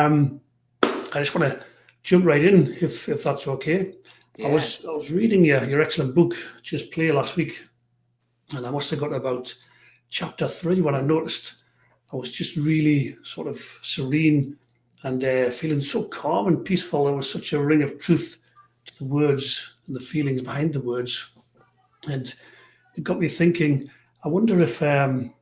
I just want to jump right in, if that's okay. I Yeah. was I was reading your excellent book, Just Play, last week, and I must have got about chapter 3 when I noticed I was just really sort of serene and feeling so calm and peaceful. There was such a ring of truth to the words and the feelings behind the words, and it got me thinking. I wonder if I'm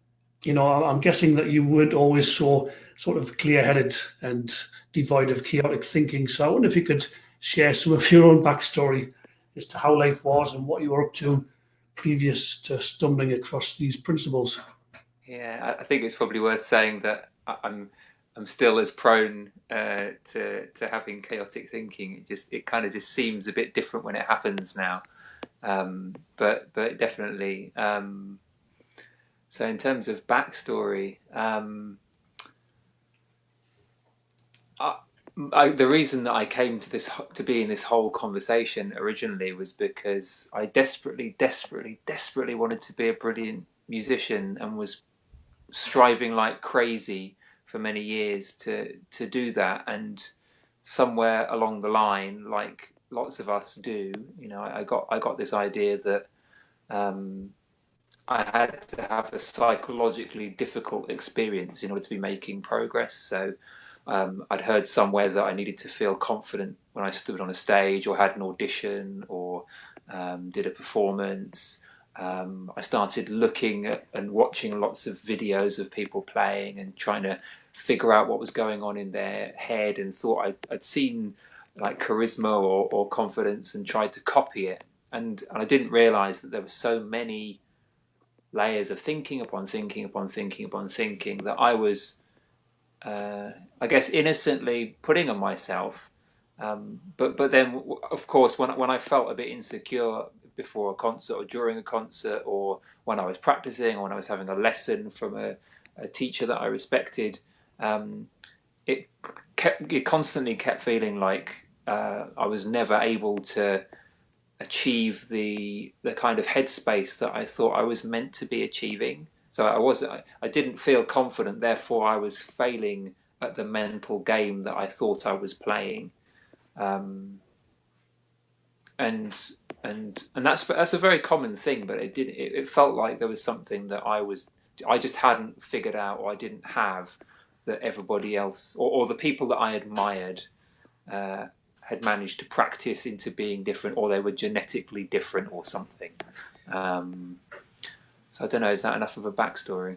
guessing that you weren't always so sort of clear-headed and devoid of chaotic thinking. So I wonder if you could share some of your own backstory as to how life was and what you were up to previous to stumbling across these principles. Yeah, I think it's probably worth saying that I'm still as prone to having chaotic thinking. It kind of just seems a bit different when it happens now. But definitely. So in terms of backstory, I, the reason that I came to be in this whole conversation originally was because I desperately wanted to be a brilliant musician and was striving like crazy for many years to do that. And somewhere along the line, like lots of us do, I got this idea that um, I had to have a psychologically difficult experience in order to be making progress. So I'd heard somewhere that I needed to feel confident when I stood on a stage or had an audition or did a performance. I started looking at and watching lots of videos of people playing and trying to figure out what was going on in their head, and thought I'd seen like charisma or confidence and tried to copy it. And I didn't realize that there were so many layers of thinking upon thinking upon thinking upon thinking that I was, I guess, innocently putting on myself. But then, of course, when I felt a bit insecure before a concert or during a concert, or when I was practicing or when I was having a lesson from a teacher that I respected, um, it constantly kept feeling like I was never able to achieve the kind of headspace that I thought I was meant to be achieving. So I didn't feel confident, therefore I was failing at the mental game that I thought I was playing. Um, and and that's a very common thing, but it felt like there was something that I just hadn't figured out, or I didn't have, that everybody else, or the people that I admired uh, had managed to practice into being different, or they were genetically different or something. Um, so I don't know, is that enough of a backstory?